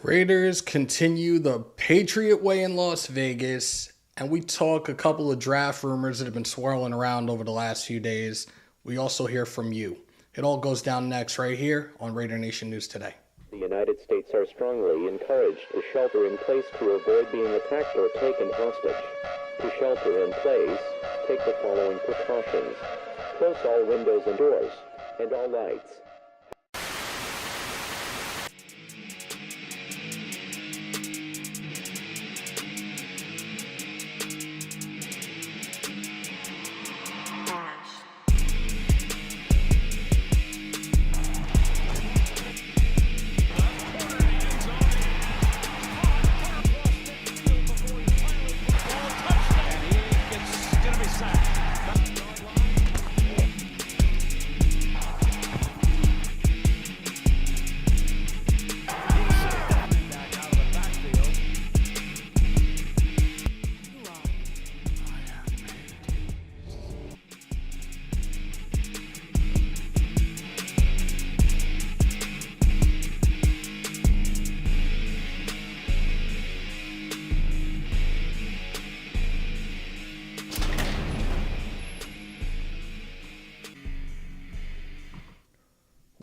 Raiders continue the Patriot way in Las Vegas, and we talk a couple of draft rumors that have been swirling around over the last few days. We also hear from you. It all goes down next right here on Raider Nation News Today. The United States are strongly encouraged to shelter in place to avoid being attacked or taken hostage. To shelter in place, take the following precautions. Close all windows and doors, and all lights.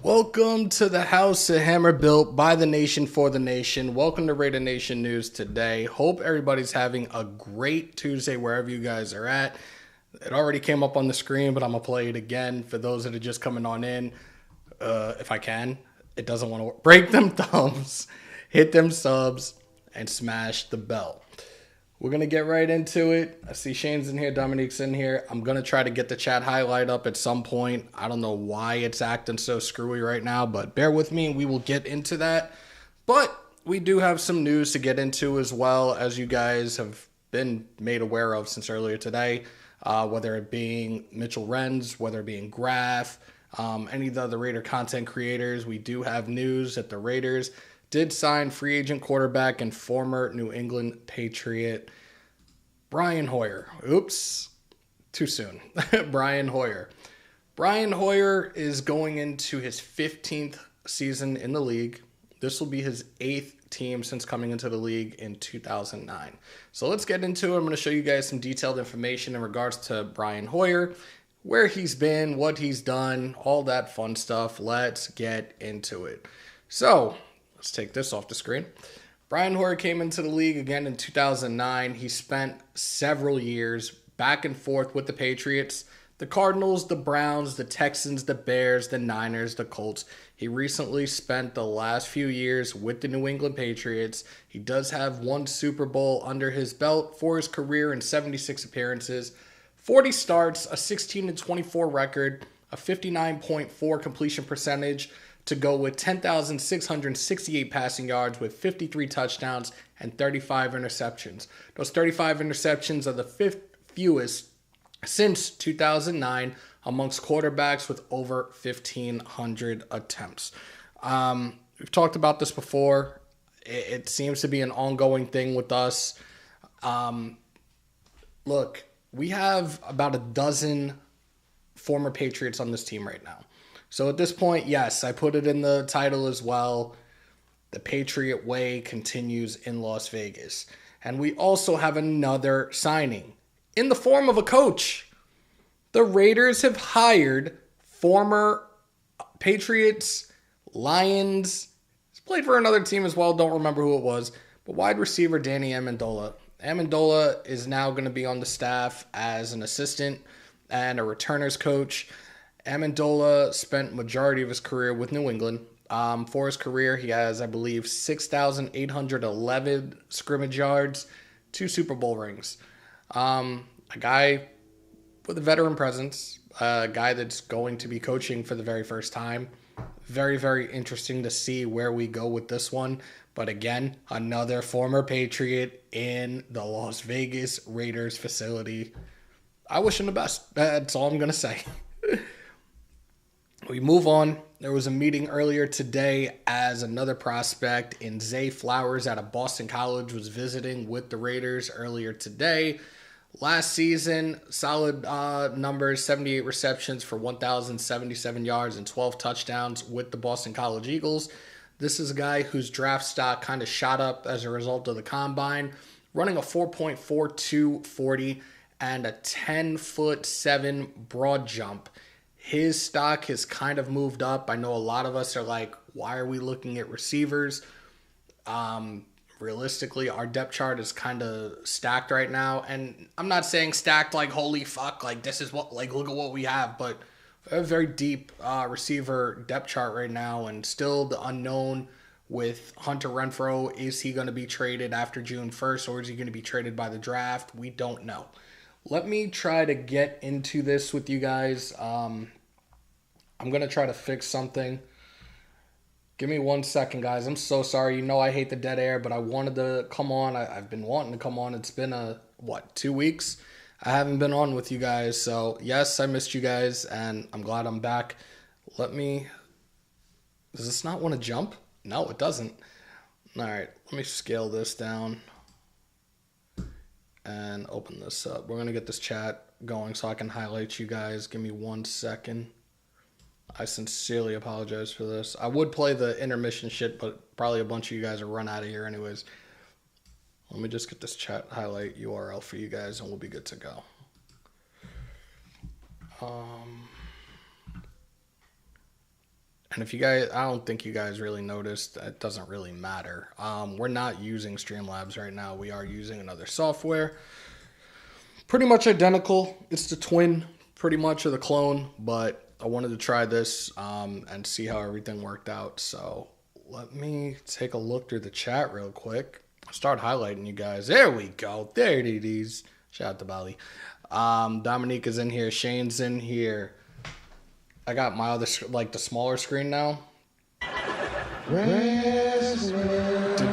Welcome to the House of Hammer, built by the nation for the nation. Welcome to Raider Nation News Today. Hope everybody's having a great Tuesday wherever you guys are at. It already came up on the screen, but I'm going to play it again for those that are just coming on in. If I can. It doesn't want to work. Break them thumbs, hit them subs, and smash the bell. We're going to get right into it. I see Shane's in here, Dominique's in here. I'm going to try to get the chat highlight up at some point. I don't know why it's acting so screwy right now, but bear with me and we will get into that. But we do have some news to get into as well, as you guys have been made aware of since earlier today, whether it being Mitchell Renz, whether it being Graf, any of the other Raider content creators. We do have news that the Raiders did sign free agent quarterback and former New England Patriot Brian Hoyer. Oops, too soon. Brian Hoyer. Brian Hoyer is going into his 15th season in the league. This will be his 8th team since coming into the league in 2009. So let's get into it. I'm going to show you guys some detailed information in regards to Brian Hoyer, where he's been, what he's done, all that fun stuff. Let's get into it. So let's take this off the screen. Brian Hoyer came into the league again in 2009. He spent several years back and forth with the Patriots, the Cardinals, the Browns, the Texans, the Bears, the Niners, the Colts. He recently spent the last few years with the New England Patriots. He does have one Super Bowl under his belt for his career in 76 appearances, 40 starts, a 16-24 record, a 59.4 completion percentage, to go with 10,668 passing yards with 53 touchdowns and 35 interceptions. Those 35 interceptions are the fifth fewest since 2009 amongst quarterbacks with over 1,500 attempts. We've talked about this before. It seems to be an ongoing thing with us. Look, we have about a dozen former Patriots on this team right now. So at this point, yes, I put it in the title as well. The Patriot way continues in Las Vegas. And we also have another signing in the form of a coach. The Raiders have hired former Patriots, Lions. He's played for another team as well. Don't remember who it was. But wide receiver Danny Amendola. Amendola is now going to be on the staff as an assistant and a returners coach. Amendola spent majority of his career with New England. For his career, he has, I believe, 6,811 scrimmage yards, 2 Super Bowl rings. A guy with a veteran presence, a guy that's going to be coaching for the very first time. Very, very interesting to see where we go with this one. But again, another former Patriot in the Las Vegas Raiders facility. I wish him the best. That's all I'm going to say. We move on. There was a meeting earlier today as another prospect in Zay Flowers out of Boston College was visiting with the Raiders earlier today. Last season, solid numbers, 78 receptions for 1,077 yards and 12 touchdowns with the Boston College Eagles. This is a guy whose draft stock kind of shot up as a result of the combine, running a 4.42 40 and a 10'7" broad jump. His stock has kind of moved up. I know a lot of us are like, why are we looking at receivers? Realistically, our depth chart is kind of stacked right now. And I'm not saying stacked like, holy fuck, like this is what, like, look at what we have. But a very deep receiver depth chart right now. And still the unknown with Hunter Renfrow. Is he going to be traded after June 1st, or is he going to be traded by the draft? We don't know. Let me try to get into this with you guys. I'm going to try to fix something. Give me 1 second, guys. I'm so sorry. You know I hate the dead air, but I wanted to come on. I've been wanting to come on. It's been 2 weeks? I haven't been on with you guys. So, yes, I missed you guys, and I'm glad I'm back. Does this not want to jump? No, it doesn't. All right, let me scale this down and open this up. We're going to get this chat going so I can highlight you guys. Give me 1 second. I sincerely apologize for this. I would play the intermission shit, but probably a bunch of you guys are run out of here anyways. Let me just get this chat highlight URL for you guys and we'll be good to go. And if you guys, I don't think you guys really noticed, it doesn't really matter. We're not using Streamlabs right now. We are using another software. Pretty much identical. It's the twin, pretty much, of the clone. But I wanted to try this and see how everything worked out. So let me take a look through the chat real quick. I'll start highlighting you guys. There we go. There it is. Shout out to Bali. Dominique is in here. Shane's in here. I got my other, like, the smaller screen now. Did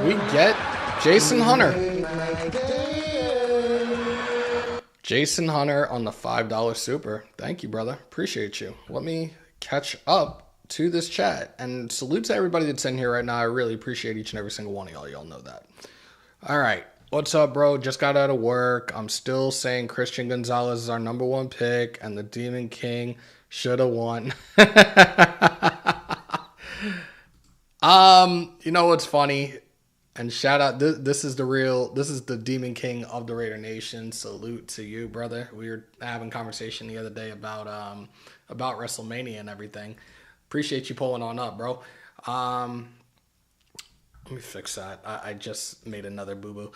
we get Jason Hunter? Jason Hunter on the $5 super. Thank you, brother. Appreciate you. Let me catch up to this chat. And salute to everybody that's in here right now. I really appreciate each and every single one of y'all. Y'all know that. All right. What's up, bro? Just got out of work. I'm still saying Christian Gonzalez is our number one pick, and the Demon King should have won. You know what's funny? And shout out, this is the Demon King of the Raider Nation. Salute to you, brother. We were having a conversation the other day about WrestleMania and everything. Appreciate you pulling on up, bro. Let me fix that. I just made another boo-boo.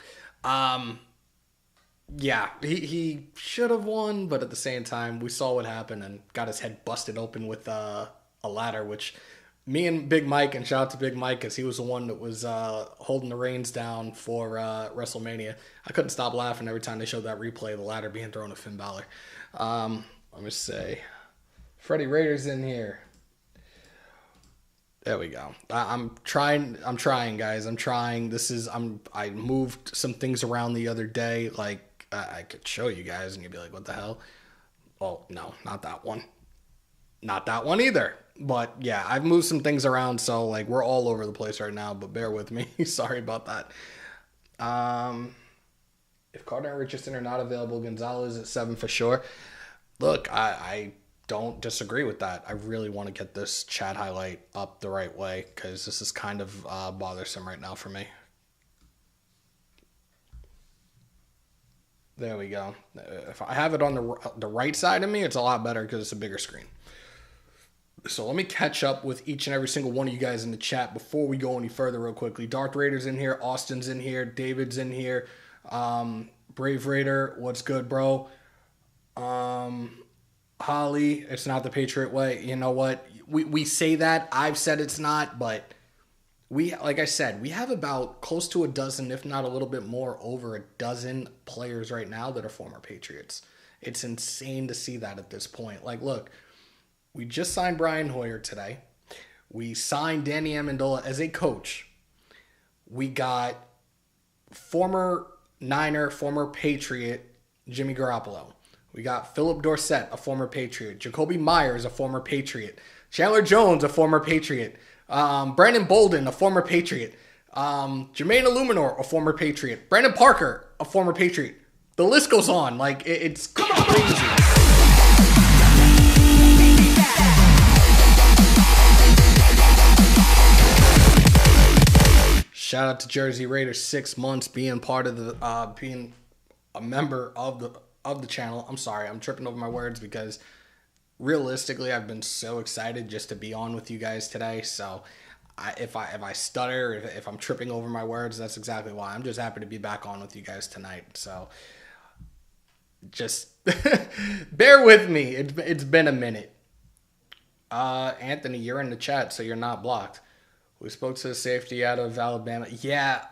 Yeah, he should have won, but at the same time, we saw what happened and got his head busted open with a ladder, which me and Big Mike, and shout out to Big Mike, because he was the one that was holding the reins down for WrestleMania. I couldn't stop laughing every time they showed that replay of the ladder being thrown at Finn Balor. Let me say, Freddie Rader's in here. There we go. I'm trying, guys. I'm trying. I moved some things around the other day. Like, I could show you guys and you'd be like, what the hell? Oh, no, not that one. Not that one either. But yeah, I've moved some things around. So like, we're all over the place right now, but bear with me. Sorry about that. If Carter and Richardson are not available, Gonzalez at 7 for sure. Look, I don't disagree with that. I really want to get this chat highlight up the right way because this is kind of bothersome right now for me. There we go. If I have it on the right side of me, it's a lot better because it's a bigger screen. So let me catch up with each and every single one of you guys in the chat before we go any further real quickly. Darth Raider's in here. Austin's in here. David's in here. Brave Raider, what's good, bro? Holly, it's not the Patriot way. You know what? We say that. I've said it's not, but like I said, we have about close to a dozen, if not a little bit more, over a dozen players right now that are former Patriots. It's insane to see that at this point. Like, look, we just signed Brian Hoyer today. We signed Danny Amendola as a coach. We got former Niner, former Patriot, Jimmy Garoppolo. We got Philip Dorsett, a former Patriot. Jacoby Myers, a former Patriot. Chandler Jones, a former Patriot. Brandon Bolden, a former Patriot. Jermaine Illuminor, a former Patriot. Brandon Parker, a former Patriot. The list goes on. Like, it's crazy. Shout out to Jersey Raiders, 6 months being part of the being a member of the channel. I'm sorry, I'm tripping over my words because realistically, I've been so excited just to be on with you guys today. So, if I stutter, if I'm tripping over my words, that's exactly why. I'm just happy to be back on with you guys tonight. So, just bear with me. It's been a minute. Anthony, you're in the chat, so you're not blocked. We spoke to the safety out of Alabama. Yeah,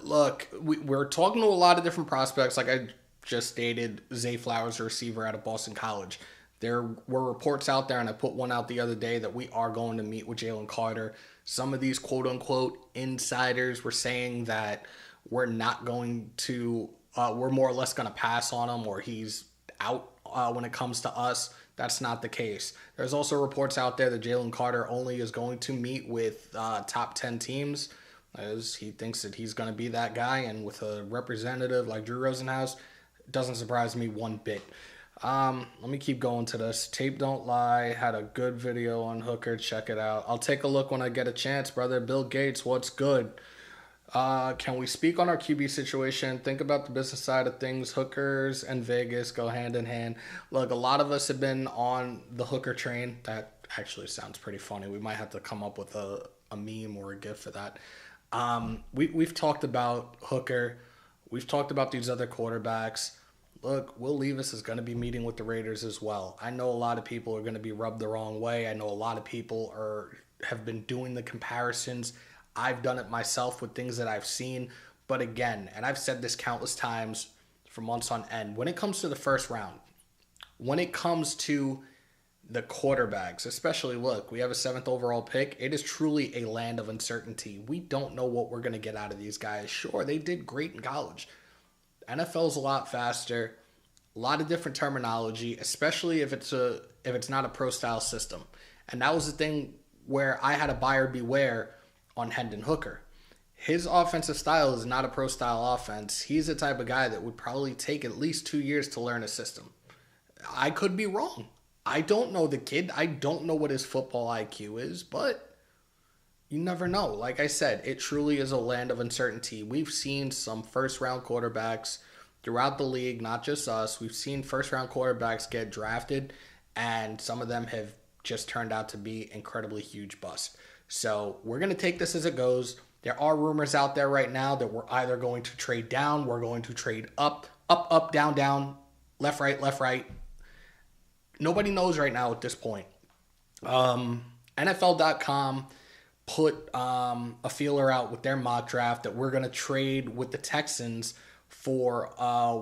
look, we're talking to a lot of different prospects. Like I just stated, Zay Flowers, a receiver out of Boston College. There were reports out there, and I put one out the other day, that we are going to meet with Jalen Carter. Some of these quote-unquote insiders were saying that we're not going to, we're more or less going to pass on him, or he's out when it comes to us. That's not the case. There's also reports out there that Jalen Carter only is going to meet with top 10 teams, as he thinks that he's going to be that guy. And with a representative like Drew Rosenhaus, it doesn't surprise me one bit. Let me keep going to this. Tape Don't Lie had a good video on Hooker. Check it out. I'll take a look when I get a chance, brother. Bill Gates, what's good? Can we speak on our QB situation? Think about the business side of things. Hookers and Vegas go hand in hand. Look, a lot of us have been on the Hooker train. That actually sounds pretty funny. We might have to come up with a meme or a GIF for that. We've talked about Hooker. We've talked about these other quarterbacks. Look, Will Levis is going to be meeting with the Raiders as well. I know a lot of people are going to be rubbed the wrong way. I know a lot of people have been doing the comparisons. I've done it myself with things that I've seen. But again, and I've said this countless times for months on end, when it comes to the first round, when it comes to the quarterbacks, especially, look, we have a 7th overall pick. It is truly a land of uncertainty. We don't know what we're going to get out of these guys. Sure, they did great in college. NFL's a lot faster, a lot of different terminology, especially if it's not a pro style system. And that was the thing where I had a buyer beware on Hendon Hooker. His offensive style is not a pro style offense. He's the type of guy that would probably take at least 2 years to learn a system. I could be wrong. I don't know the kid. I don't know what his football IQ is, but you never know. Like I said, it truly is a land of uncertainty. We've seen some first-round quarterbacks throughout the league, not just us. We've seen first-round quarterbacks get drafted, and some of them have just turned out to be incredibly huge busts. So we're going to take this as it goes. There are rumors out there right now that we're either going to trade down, we're going to trade up, down, left, right. Nobody knows right now at this point. NFL.com put a feeler out with their mock draft that we're going to trade with the Texans for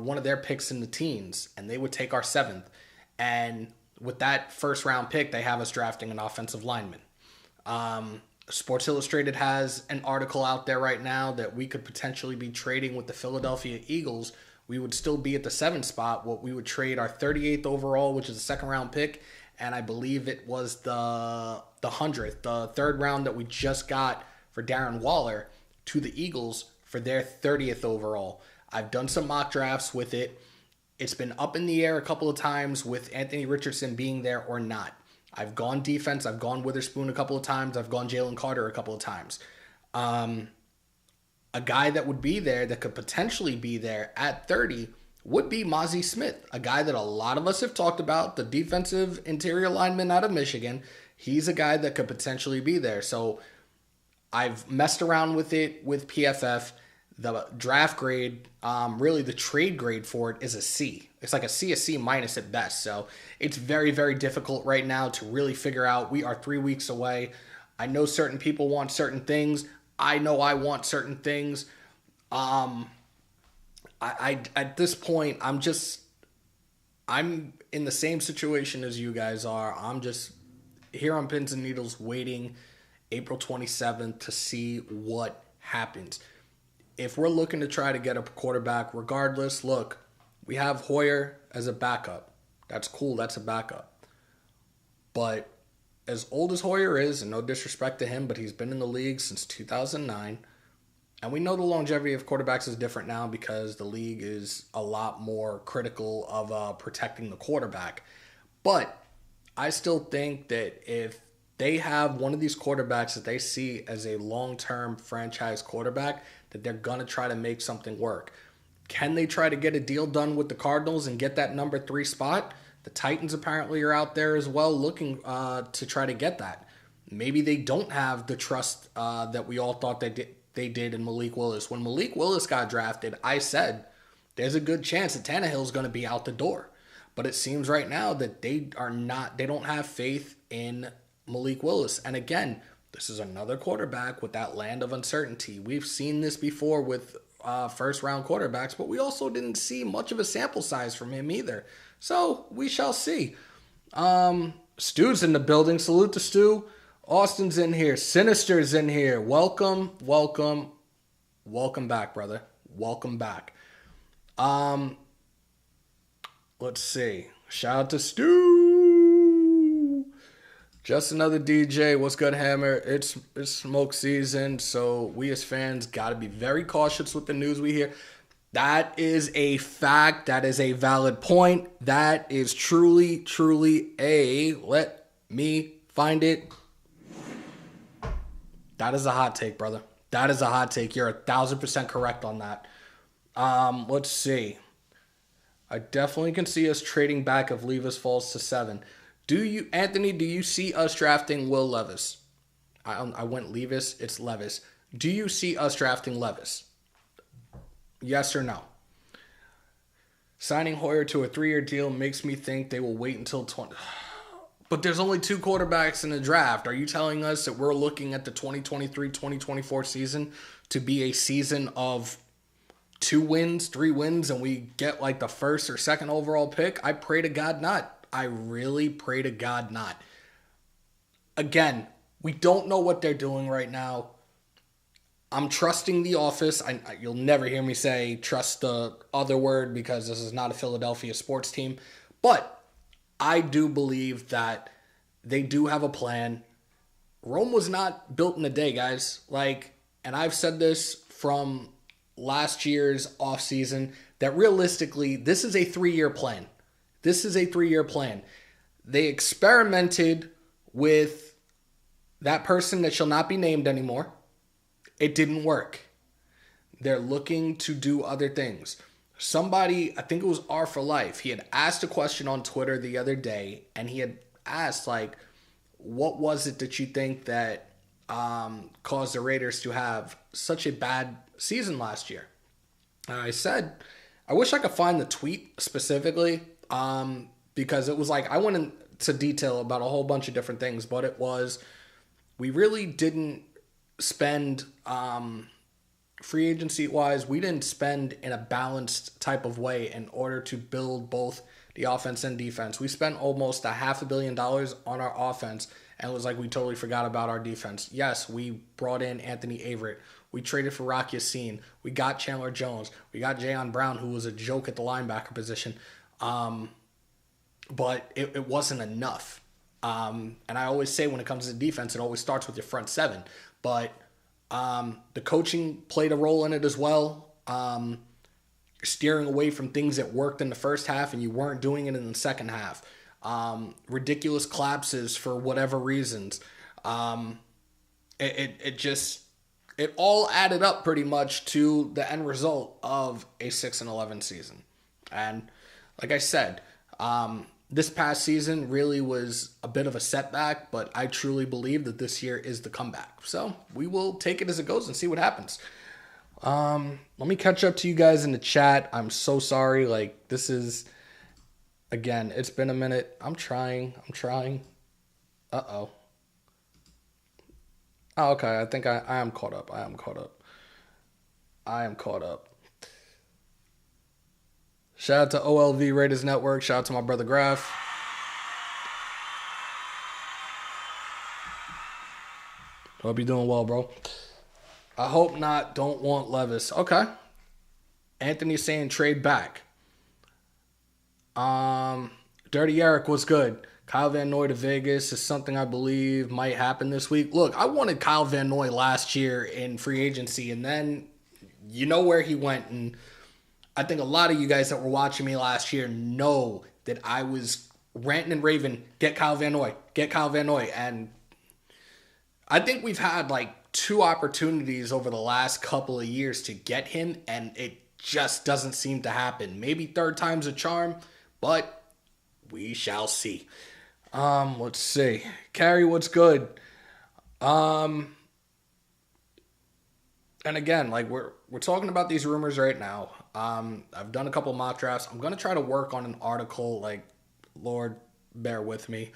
one of their picks in the teens, and they would take our 7th. And with that first round pick, they have us drafting an offensive lineman. Sports Illustrated has an article out there right now that we could potentially be trading with the Philadelphia Eagles. We would still be at the 7th spot. What we would trade our 38th overall, which is a 2nd round pick, and I believe it was the 100th, the 3rd round that we just got for Darren Waller, to the Eagles for their 30th overall. I've done some mock drafts with it. It's been up in the air a couple of times with Anthony Richardson being there or not. I've gone defense. I've gone Witherspoon a couple of times. I've gone Jalen Carter a couple of times. A guy that would be there, that could potentially be there at 30, would be Mozzie Smith, a guy that a lot of us have talked about, the defensive interior lineman out of Michigan. He's a guy that could potentially be there. So I've messed around with it with PFF. The draft grade, really the trade grade for it is a C. It's like a C minus at best. So it's very, very difficult right now to really figure out. We are 3 weeks away. I know certain people want certain things. I know I want certain things. I at this point, I'm in the same situation as you guys are. I'm just here on pins and needles waiting April 27th to see what happens. If we're looking to try to get a quarterback, regardless, look, we have Hoyer as a backup. That's cool. That's a backup. But as old as Hoyer is, and no disrespect to him, but he's been in the league since 2009. And we know the longevity of quarterbacks is different now because the league is a lot more critical of protecting the quarterback. But I still think that if they have one of these quarterbacks that they see as a long-term franchise quarterback that they're going to try to make something work. Can they try to get a deal done with the Cardinals and get that number 3 spot? The Titans apparently are out there as well looking to try to get that. Maybe they don't have the trust that we all thought they did in Malik Willis. When Malik Willis got drafted, I said there's a good chance that Tannehill's going to be out the door. But it seems right now that they don't have faith in Malik Willis. And again, this is another quarterback with that land of uncertainty. We've seen this before with first-round quarterbacks, but we also didn't see much of a sample size from him either. So we shall see. Stu's in the building. Salute to Stu. Austin's in here. Sinister's in here. Welcome back, brother. Welcome back. Let's see. Shout out to Stu. Just another DJ. What's good, Hammer? It's smoke season, so we as fans got to be very cautious with the news we hear. That is a fact. That is a valid point. That is truly a... Let me find it. That is a hot take, brother. That is a hot take. You're 1,000% correct on that. Let's see. I definitely can see us trading back if Levis falls to 7. Anthony, do you see us drafting Will Levis? I went Levis. It's Levis. Do you see us drafting Levis? Yes or no? Signing Hoyer to a 3-year deal makes me think they will wait until 20. But there's only 2 quarterbacks in the draft. Are you telling us that we're looking at the 2023-2024 season to be a season of 2 wins, 3 wins, and we get like the first or second overall pick? I pray to God not. I really pray to God not. Again, we don't know what they're doing right now. I'm trusting the office. You'll never hear me say trust the other word because this is not a Philadelphia sports team. But I do believe that they do have a plan. Rome was not built in a day, guys. And I've said this from last year's offseason, that realistically, this is a 3-year plan. This is a 3-year plan. They experimented with that person that shall not be named anymore. It didn't work. They're looking to do other things. Somebody, I think it was R for Life, he had asked a question on Twitter the other day, and he had asked, what was it that you think that caused the Raiders to have such a bad season last year? And I said, I wish I could find the tweet specifically, because it was I went into detail about a whole bunch of different things, but it was, we really didn't spend, free agency wise, we didn't spend in a balanced type of way in order to build both the offense and defense. We spent almost $500 million on our offense, and it was we totally forgot about our defense. Yes, we brought in Anthony Averett. We traded for Rock Ya-Sin. We got Chandler Jones. We got Jayon Brown, who was a joke at the linebacker position. But it wasn't enough. And I always say when it comes to defense, it always starts with your front 7. But the coaching played a role in it as well. You're steering away from things that worked in the first half and you weren't doing it in the second half. Ridiculous collapses for whatever reasons. It all added up pretty much to the end result of a 6-11 season. And like I said, this past season really was a bit of a setback, but I truly believe that this year is the comeback. So we will take it as it goes and see what happens. Let me catch up to you guys in the chat. I'm so sorry. This is, again, it's been a minute. I'm trying. Uh-oh. Oh, okay. I think I am caught up. I am caught up. Shout out to OLV Raiders Network. Shout out to my brother Graf. Hope you're doing well, bro. I hope not. Don't want Levis. Okay. Anthony's saying trade back. Dirty Eric, what's good? Kyle Van Noy to Vegas is something I believe might happen this week. Look, I wanted Kyle Van Noy last year in free agency, and then you know where he went. And I think a lot of you guys that were watching me last year know that I was ranting and raving, get Kyle Van Noy. And I think we've had like 2 opportunities over the last couple of years to get him, and it just doesn't seem to happen. Maybe third time's a charm, but we shall see. Let's see. Carrie, what's good? Um, and again, like we're talking about these rumors right now. I've done a couple mock drafts. I'm gonna try to work on an article. Like, Lord, bear with me.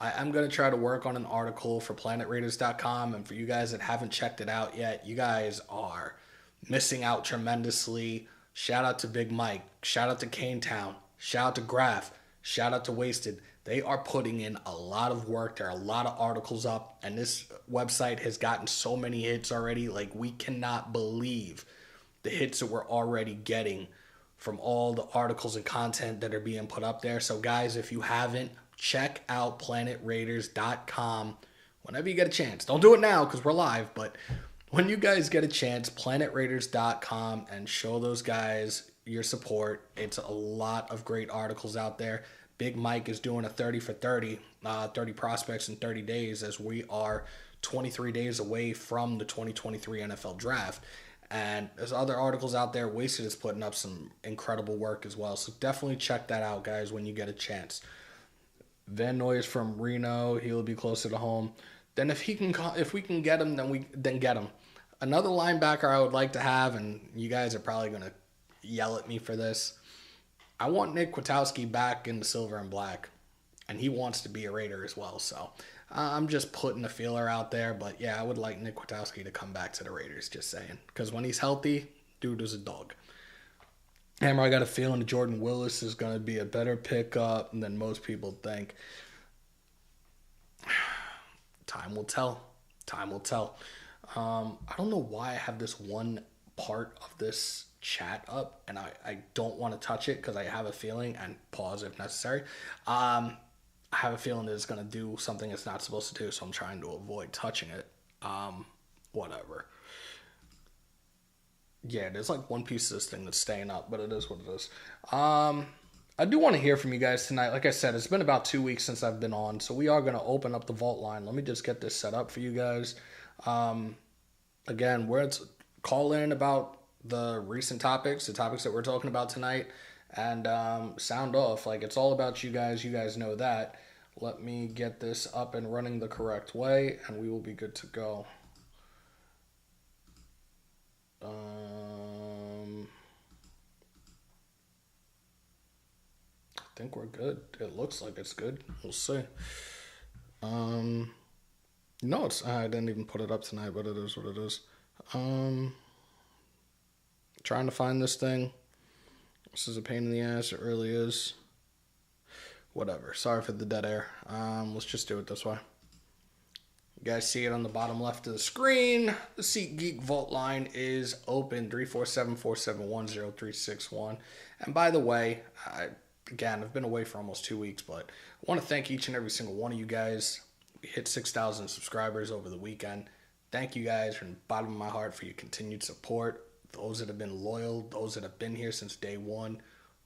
I'm gonna try to work on an article for PlanetRaiders.com, and for you guys that haven't checked it out yet, you guys are missing out tremendously. Shout out to Big Mike. Shout out to Cane Town. Shout out to Graph. Shout out to Wasted. They are putting in a lot of work. There are a lot of articles up, and this website has gotten so many hits already. Like, we cannot believe the hits that we're already getting from all the articles and content that are being put up there. So, guys, if you haven't, check out PlanetRaiders.com whenever you get a chance. Don't do it now because we're live, but when you guys get a chance, PlanetRaiders.com, and show those guys your support. It's a lot of great articles out there. Big Mike is doing a 30 for 30, 30 prospects in 30 days, as we are 23 days away from the 2023 NFL Draft. And there's other articles out there. Wasted is putting up some incredible work as well. So definitely check that out, guys, when you get a chance. Van Noy is from Reno. He'll be closer to home. Then if we can get him, then get him. Another linebacker I would like to have, and you guys are probably going to yell at me for this. I want Nick Kwiatkowski back in the silver and black, and he wants to be a Raider as well. So I'm just putting a feeler out there. But yeah, I would like Nick Kwiatkowski to come back to the Raiders, just saying. Because when he's healthy, dude is a dog. Hammer, I got a feeling Jordan Willis is going to be a better pickup than most people think. Time will tell. Time will tell. I don't know why I have this one part of this chat up, and I don't want to touch it because I have a feeling, and pause if necessary. I have a feeling that it's going to do something it's not supposed to do, so I'm trying to avoid touching it. Whatever. Yeah, there's like one piece of this thing that's staying up, but it is what it is. I do want to hear from you guys tonight. Like I said, it's been about 2 weeks since I've been on, so we are going to open up the vault line. Let me just get this set up for you guys. Again, call in about the recent topics, the topics that we're talking about tonight, and sound off. Like, it's all about you guys. You guys know that. Let me get this up and running the correct way, and we will be good to go. I think we're good. It looks like it's good. We'll see. No, I didn't even put it up tonight, but it is what it is. Trying to find this thing. This is a pain in the ass. It really is. Whatever. Sorry for the dead air. Let's just do it this way. You guys see it on the bottom left of the screen. The SeatGeek Vault line is open, 347-471-0361. And by the way, I've been away for almost 2 weeks, but I want to thank each and every single one of you guys. We hit 6,000 subscribers over the weekend. Thank you guys from the bottom of my heart for your continued support. Those that have been loyal, those that have been here since day one.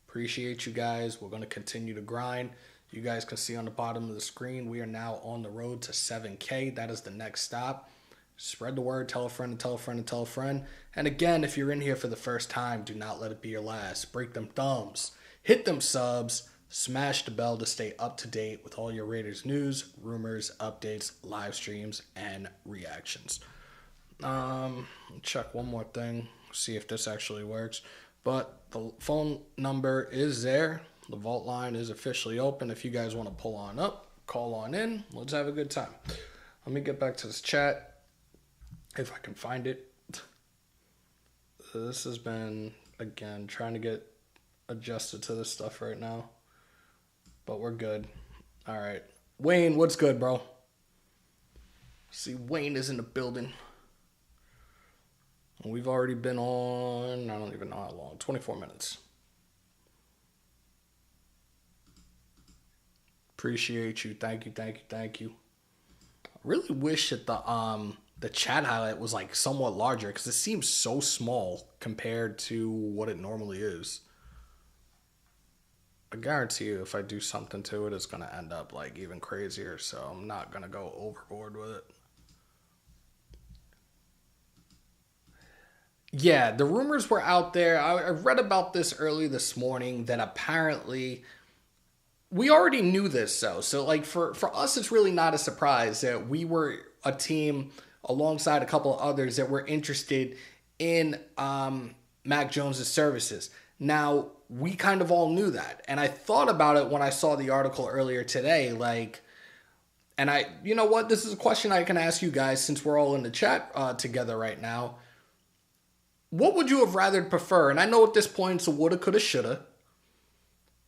Appreciate you guys. We're going to continue to grind. You guys can see on the bottom of the screen, we are now on the road to 7K. That is the next stop. Spread the word, tell a friend and tell a friend and tell a friend. And again, if you're in here for the first time, do not let it be your last. Break them thumbs. Hit them subs. Smash the bell to stay up to date with all your Raiders news, rumors, updates, live streams, and reactions. Check one more thing. See if this actually works. But the phone number is there. The vault line is officially open. If you guys want to pull on up, call on in. Let's have a good time. Let me get back to this chat if I can find it. This has been, again, trying to get adjusted to this stuff right now. But we're good. All right. Wayne, what's good, bro? See, Wayne is in the building. We've already been on, I don't even know how long, 24 minutes. Appreciate you. Thank you. I really wish that the chat highlight was like somewhat larger because it seems so small compared to what it normally is. I guarantee you if I do something to it, it's going to end up like even crazier. So I'm not going to go overboard with it. Yeah, the rumors were out there. I read about this early this morning that apparently we already knew this though. So like for us it's really not a surprise that we were a team alongside a couple of others that were interested in Mac Jones's services. Now, we kind of all knew that. And I thought about it when I saw the article earlier today like and you know what, this is a question I can ask you guys since we're all in the chat together right now. What would you have rather prefer? And I know at this point it's a woulda, coulda, shoulda.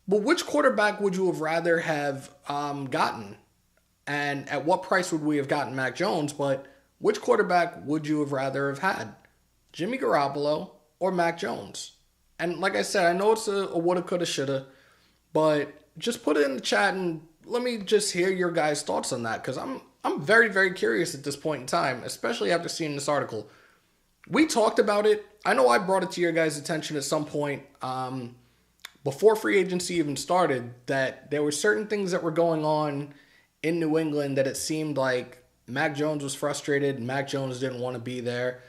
But which quarterback would you have rather have gotten? And at what price would we have gotten Mac Jones? But which quarterback would you have rather have had? Jimmy Garoppolo or Mac Jones? And like I said, I know it's a woulda, coulda, shoulda. But just put it in the chat and let me just hear your guys' thoughts on that. Because I'm very, very curious at this point in time, especially after seeing this article. We talked about it. I know I brought it to your guys' attention at some point before free agency even started that there were certain things that were going on in New England that it seemed like Mac Jones was frustrated. Mac Jones didn't want to be there.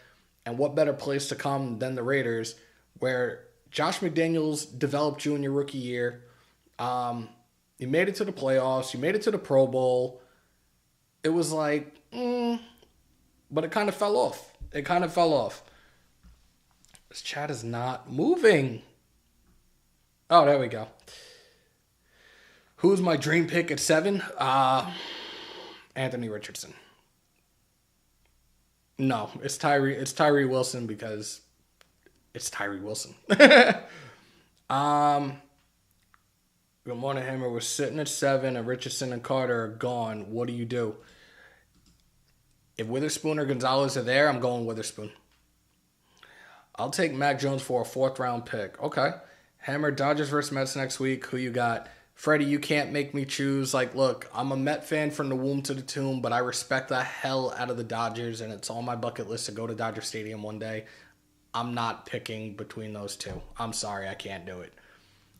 And what better place to come than the Raiders, where Josh McDaniels developed junior rookie year. You made it to the playoffs. You made it to the Pro Bowl. It was like, but it kind of fell off. This chat is not moving. Oh, there we go. Who's my dream pick at 7? Anthony Richardson. No, it's Tyree Wilson because it's Tyree Wilson. Good morning, Hammer. We're sitting at 7 and Richardson and Carter are gone. What do you do? If Witherspoon or Gonzalez are there, I'm going Witherspoon. I'll take Mac Jones for a 4th round pick. Okay. Hammer, Dodgers versus Mets next week. Who you got? Freddie, you can't make me choose. Like, look, I'm a Met fan from the womb to the tomb, but I respect the hell out of the Dodgers, and it's on my bucket list to go to Dodger Stadium one day. I'm not picking between those two. I'm sorry, I can't do it.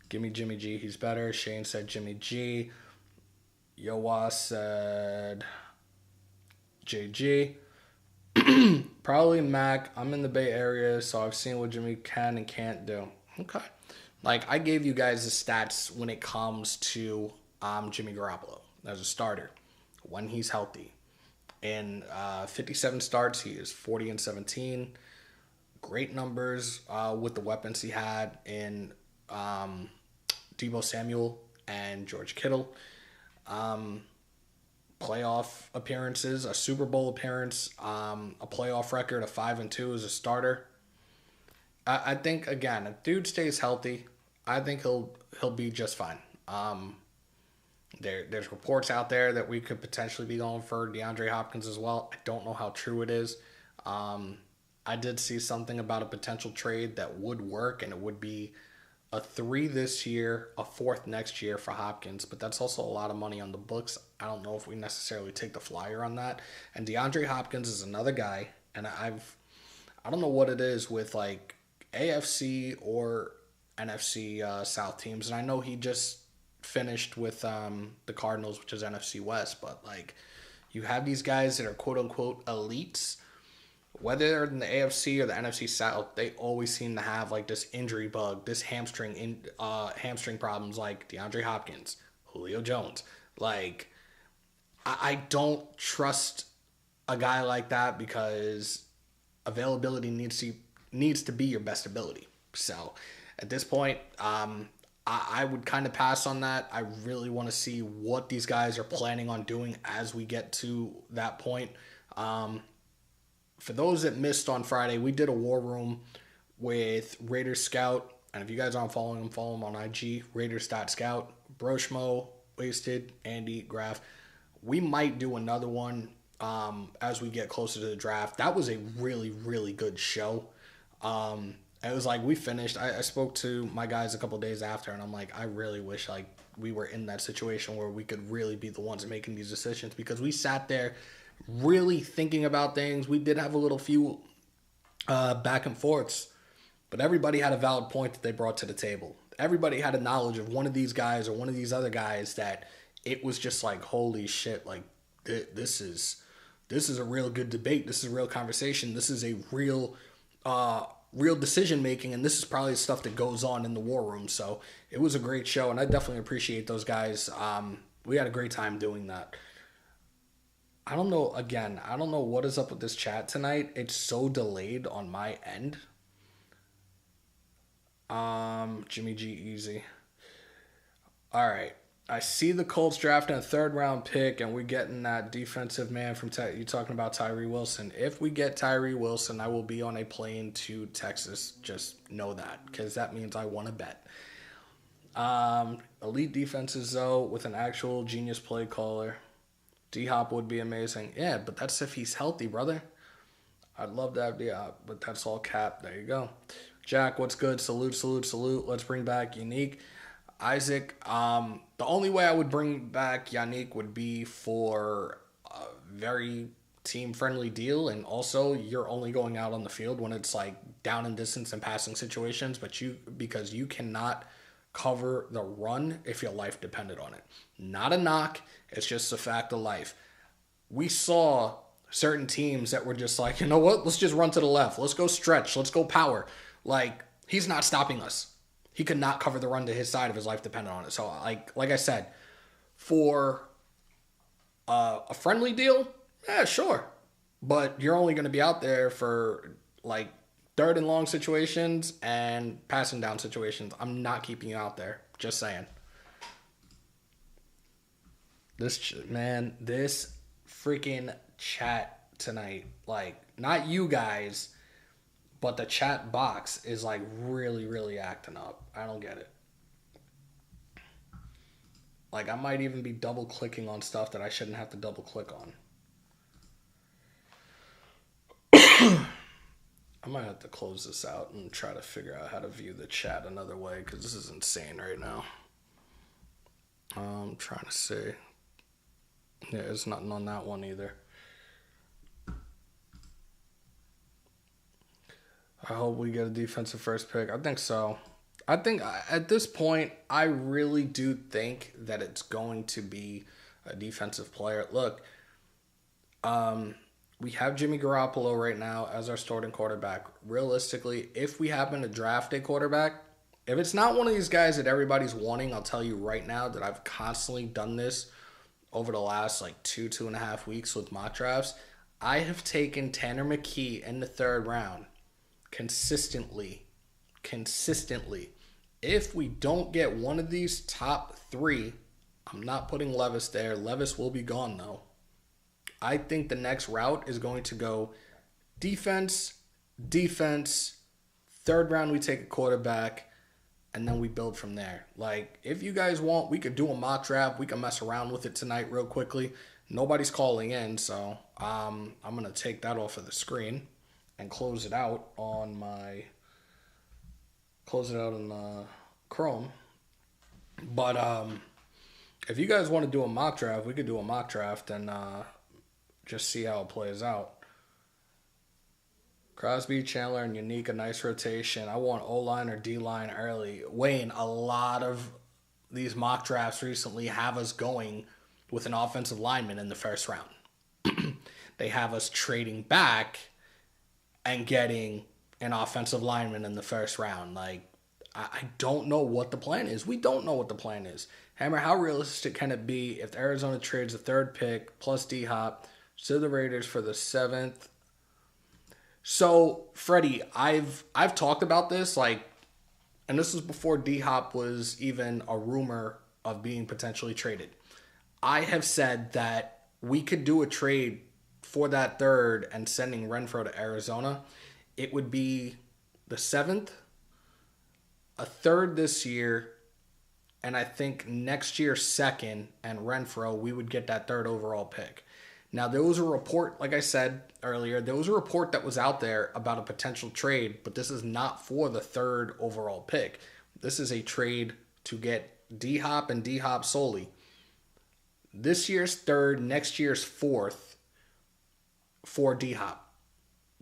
Give me Jimmy G. He's better. Shane said Jimmy G. Yowa said JG. Probably Mac. I'm in the Bay Area, so I've seen what Jimmy can and can't do. Okay. Like, I gave you guys the stats when it comes to Jimmy Garoppolo as a starter when he's healthy. In 57 starts, he is 40-17. Great numbers with the weapons he had in Deebo Samuel and George Kittle. Playoff appearances, a Super Bowl appearance, a playoff record of 5-2 as a starter. I think, again, if dude stays healthy, I think he'll be just fine. There's reports out there that we could potentially be going for DeAndre Hopkins as well. I don't know how true it is. I did see something about a potential trade that would work, and it would be a 3 this year, a 4th next year for Hopkins, but that's also a lot of money on the books. I don't know if we necessarily take the flyer on that. And DeAndre Hopkins is another guy, and I don't know what it is with like AFC or NFC South teams, and I know he just finished with the Cardinals, which is NFC West, but like you have these guys that are quote unquote elites. Whether they're in the AFC or the NFC South, they always seem to have like this injury bug, this hamstring problems, like DeAndre Hopkins, Julio Jones. Like, I don't trust a guy like that because availability needs to be your best ability. So, at this point, I would kind of pass on that. I really want to see what these guys are planning on doing as we get to that point. For those that missed on Friday, we did a war room with Raiders Scout. And if you guys aren't following him, follow him on IG, Raiders.Scout, Broshmo, Wasted, Andy, Graf. We might do another one as we get closer to the draft. That was a really, really good show. It was like we finished. I spoke to my guys a couple days after, and I'm like, I really wish like we were in that situation where we could really be the ones making these decisions, because we sat there really thinking about things. We did have a little few back and forths, but everybody had a valid point that they brought to the table. Everybody had a knowledge of one of these guys or one of these other guys that it was just like, holy shit, like this is a real good debate. This is a real conversation. This is a real real decision making, and this is probably stuff that goes on in the war room. So it was a great show, and I definitely appreciate those guys. We had a great time doing that. I don't know. Again, I don't know what is up with this chat tonight. It's so delayed on my end. Jimmy G easy. All right. I see the Colts drafting a third-round pick, and we're getting that defensive man from you talking about Tyree Wilson. If we get Tyree Wilson, I will be on a plane to Texas. Just know that, because that means I want to bet. Elite defenses, though, with an actual genius play caller. D-Hop would be amazing. Yeah, but that's if he's healthy, brother. I'd love to have D-Hop, but that's all cap. There you go. Jack, what's good? Salute, salute, salute. Let's bring back Unique. Isaac, the only way I would bring back Yannick would be for a very team-friendly deal, and also you're only going out on the field when it's like down and distance and passing situations, because you cannot cover the run if your life depended on it. Not a knock, it's just a fact of life. We saw certain teams that were just like, you know what, let's just run to the left, let's go stretch, let's go power. Like, he's not stopping us. He could not cover the run to his side if his life depended on it. So, like I said, for a friendly deal, yeah, sure. But you're only going to be out there for, like, third and long situations and passing down situations. I'm not keeping you out there. Just saying. This freaking chat tonight, like, not you guys, but the chat box is like really, really acting up. I don't get it. Like, I might even be double clicking on stuff that I shouldn't have to double click on. I might have to close this out and try to figure out how to view the chat another way, because this is insane right now. I'm trying to see. Yeah, there's nothing on that one either. I hope we get a defensive first pick. I think so. I think at this point, I really do think that it's going to be a defensive player. Look, we have Jimmy Garoppolo right now as our starting quarterback. Realistically, if we happen to draft a quarterback, if it's not one of these guys that everybody's wanting, I'll tell you right now that I've constantly done this over the last like 2.5 weeks with mock drafts. I have taken Tanner McKee in the third round. Consistently. If we don't get one of these top three, I'm not putting Levis there. Levis will be gone, though. I think the next route is going to go defense, third round we take a quarterback, and then we build from there. Like, if you guys want, we could do a mock draft. We can mess around with it tonight real quickly. Nobody's calling in, so I'm going to take that off of the screen and close it out in Chrome. But if you guys want to do a mock draft, we could do a mock draft and just see how it plays out. Crosby, Chandler, and Unique, a nice rotation. I want O-line or D-line early. Wayne, a lot of these mock drafts recently have us going with an offensive lineman in the first round. They have us trading back and getting an offensive lineman in the first round. Like, I don't know what the plan is. We don't know what the plan is. Hammer, how realistic can it be if Arizona trades the third pick plus D-Hop to the Raiders for the 7th? So, Freddie, I've talked about this, like, and this was before D-Hop was even a rumor of being potentially traded. I have said that we could do a trade for that third and sending Renfro to Arizona. It would be the 7th, a third this year, and I think next year 2nd, and Renfro, we would get that 3rd overall pick. Now, there was a report, like I said earlier, there was a report that was out there about a potential trade, but this is not for the 3rd overall pick. This is a trade to get D-Hop and D-Hop solely. This year's 3rd, next year's 4th for D-Hop.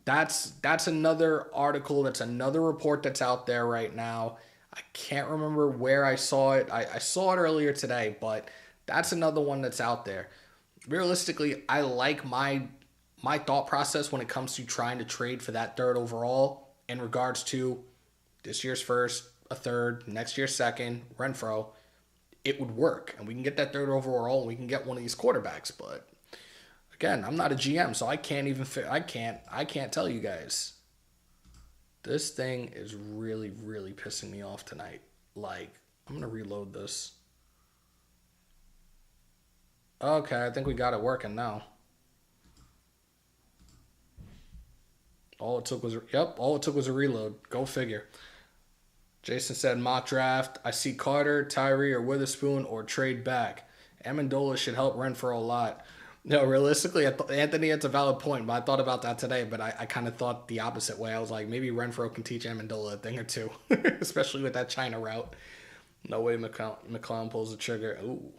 That's another article, that's another report that's out there right now. I can't remember where I saw it. I saw it earlier today, but that's another one that's out there. Realistically, I like my thought process when it comes to trying to trade for that 3rd overall in regards to this year's first, a third, next year's second, Renfro, it would work. And we can get that third overall and we can get one of these quarterbacks. But again, I'm not a GM, so I can't tell you guys. This thing is really, really pissing me off tonight. Like, I'm going to reload this. Okay, I think we got it working now. All it took was a reload. Go figure. Jason said mock draft. I see Carter, Tyree, or Witherspoon, or trade back. Amendola should help Renfro a lot. No, realistically, Anthony, it's a valid point, but I thought about that today, but I kind of thought the opposite way. I was like, maybe Renfro can teach Amendola a thing or two, especially with that China route. No way McClown pulls the trigger. Ooh.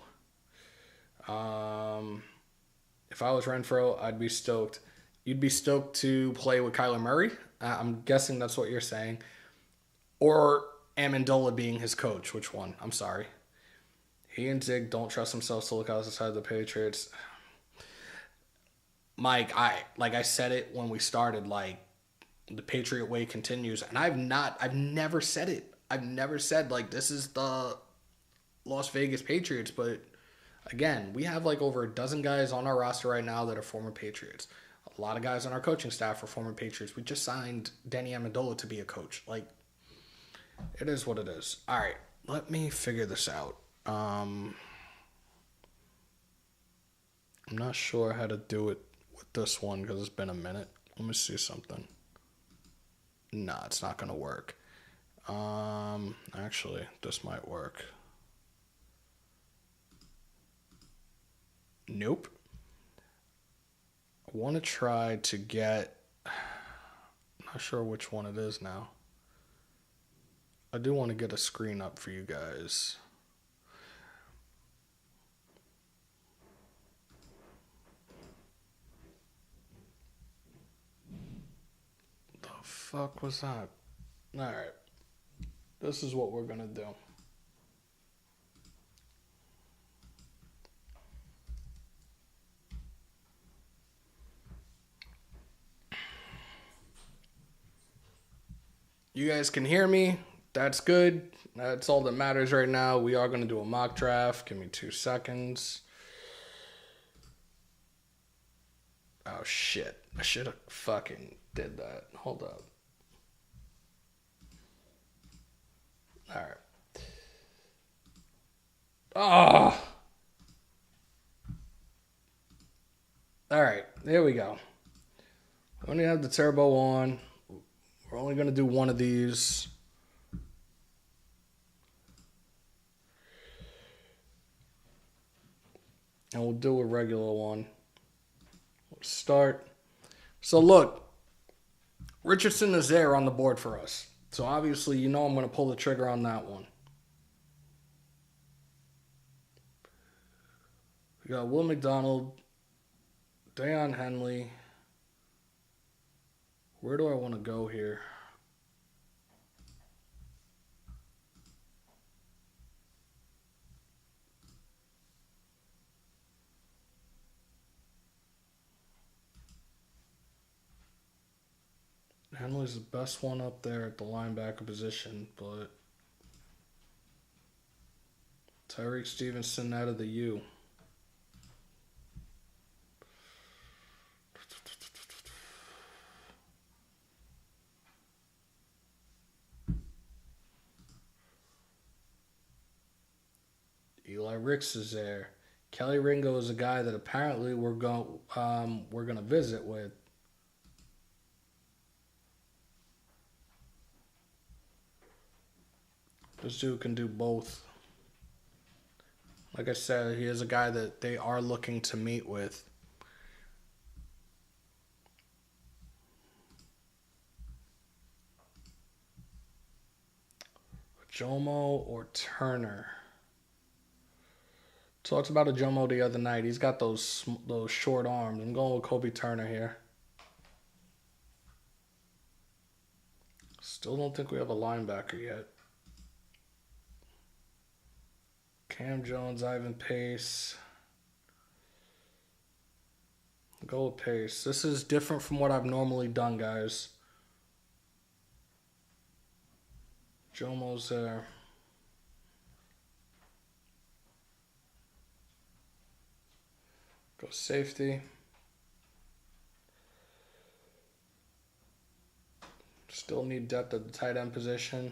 If I was Renfro, I'd be stoked. You'd be stoked to play with Kyler Murray? I'm guessing that's what you're saying. Or Amendola being his coach. Which one? I'm sorry. He and Zig don't trust themselves to look outside the Patriots. Mike, I said it when we started, like, the Patriot way continues. And I've never said it. I've never said, like, this is the Las Vegas Patriots. But, again, we have, like, over a dozen guys on our roster right now that are former Patriots. A lot of guys on our coaching staff are former Patriots. We just signed Danny Amendola to be a coach. Like, it is what it is. All right, let me figure this out. I'm not sure how to do it with this one because it's been a minute. Let me see something. Nah, it's not going to work. Actually, this might work. Nope. I want to try to get... I'm not sure which one it is now. I do want to get a screen up for you guys. The fuck was that? Alright. This is what we're going to do. You guys can hear me. That's good. That's all that matters right now. We are going to do a mock draft. Give me 2 seconds. Oh, shit. I should have fucking did that. Hold up. All right. Oh. All right. There we go. We only have the turbo on. We're only going to do one of these. And we'll do a regular one. We'll start. So look, Richardson is there on the board for us. So obviously, you know I'm going to pull the trigger on that one. We got Will McDonald, Deion Henley. Where do I want to go here? Henley's the best one up there at the linebacker position, but Tyreek Stevenson out of the U. Eli Ricks is there. Kelly Ringo is a guy that apparently we're gonna visit with. This dude can do both. Like I said, he is a guy that they are looking to meet with. Jomo or Turner? Talked about a Jomo the other night. He's got those short arms. I'm going with Kobe Turner here. Still don't think we have a linebacker yet. Cam Jones, Ivan Pace. Go with Pace. This is different from what I've normally done, guys. Jomo's there. Go safety. Still need depth at the tight end position.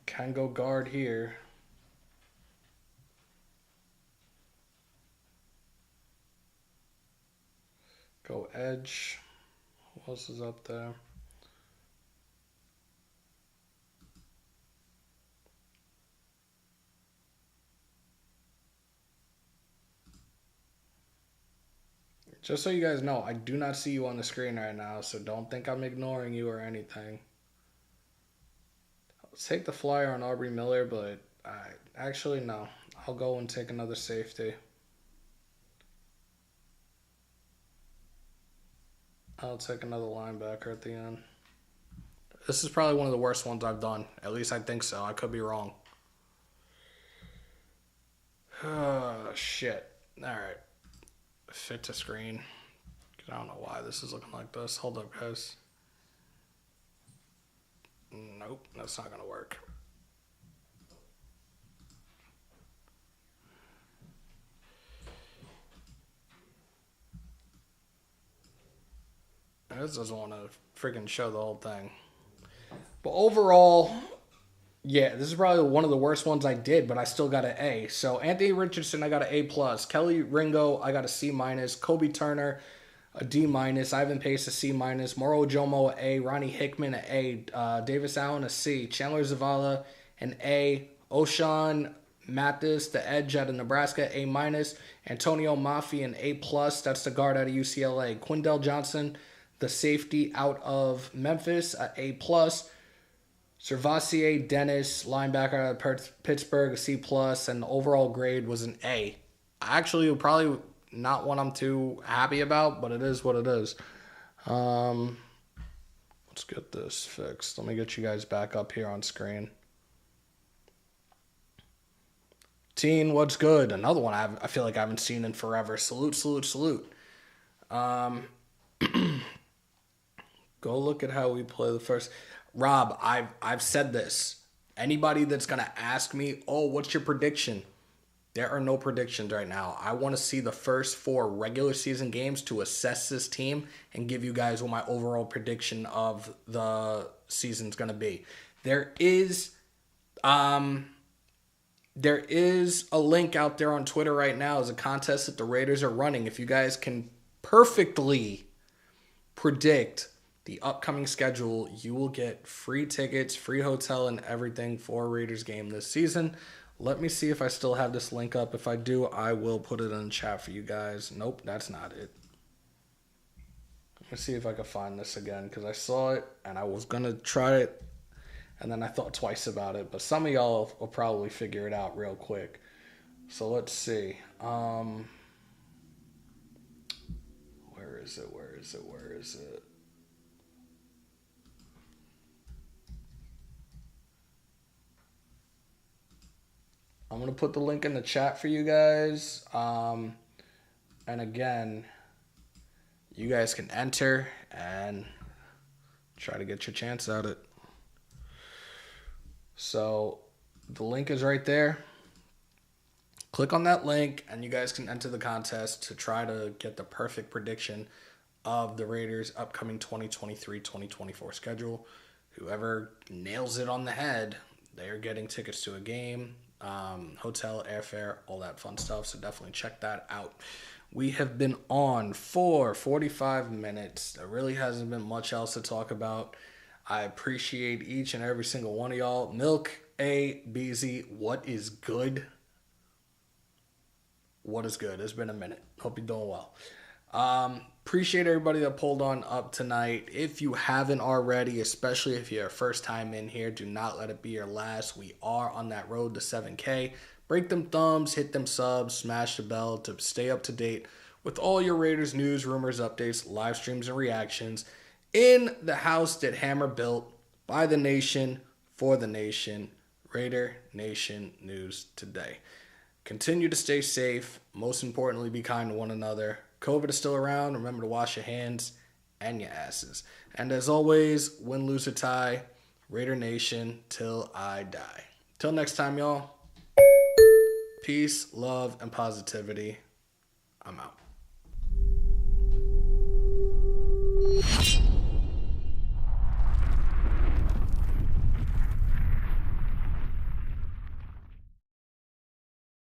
Can go guard here. Go edge. Who else is up there? Just so you guys know, I do not see you on the screen right now, so don't think I'm ignoring you or anything. I'll take the flyer on Aubrey Miller, but actually, no. I'll go and take another safety. I'll take another linebacker at the end. This is probably one of the worst ones I've done. At least I think so. I could be wrong. Oh, shit. All right. Fit to screen. I don't know why this is looking like this. Hold up, guys. Nope, that's not going to work. This doesn't want to freaking show the whole thing. But overall, yeah, this is probably one of the worst ones I did, but I still got an A. So Anthony Richardson, I got an A+. Kelly Ringo, I got a C-. Kobe Turner, a D-. Ivan Pace, a C-. Moro Jomo, an A. Ronnie Hickman, an A. Davis Allen, a C. Chandler Zavala, an A. O'Shawn Mathis, the edge out of Nebraska, A-. Antonio Mafi, an A+. That's the guard out of UCLA. Quindell Johnson, the safety out of Memphis, A+. Servassier Dennis, linebacker out of Pittsburgh, a C+, and the overall grade was an A. Actually, probably not one I'm too happy about, but it is what it is. Let's get this fixed. Let me get you guys back up here on screen. Teen, what's good? Another one I feel like I haven't seen in forever. Salute, salute, salute. Go look at how we play the first. Rob, I've said this. Anybody that's going to ask me, oh, what's your prediction? There are no predictions right now. I want to see the first 4 regular season games to assess this team and give you guys what my overall prediction of the season's going to be. There is a link out there on Twitter right now as a contest that the Raiders are running. If you guys can perfectly predict the upcoming schedule, you will get free tickets, free hotel, and everything for a Raiders game this season. Let me see if I still have this link up. If I do, I will put it in the chat for you guys. Nope, that's not it. Let me see if I can find this again, because I saw it, and I was going to try it, and then I thought twice about it. But some of y'all will probably figure it out real quick. So let's see. Where is it? I'm going to put the link in the chat for you guys. And again, you guys can enter and try to get your chance at it. So the link is right there. Click on that link and you guys can enter the contest to try to get the perfect prediction of the Raiders' upcoming 2023-2024 schedule. Whoever nails it on the head, they are getting tickets to a game, hotel, airfare, all that fun stuff. So definitely check that out. We have been on for 45 minutes. There really hasn't been much else to talk about. I appreciate each and every single one of y'all. Milk A. BZ, what is good? What is good? It's been a minute. Hope you're doing well. Appreciate everybody that pulled on up tonight. If you haven't already, especially if you're a first time in here, do not let it be your last. We are on that road to 7K. Break them thumbs, hit them subs, smash the bell to stay up to date with all your Raiders news, rumors, updates, live streams, and reactions in the house that Hammer built by the nation, for the nation. Raider Nation News Today. Continue to stay safe. Most importantly, be kind to one another. COVID is still around. Remember to wash your hands and your asses. And as always, win, lose, or tie, Raider Nation till I die. Till next time, y'all. Peace, love, and positivity.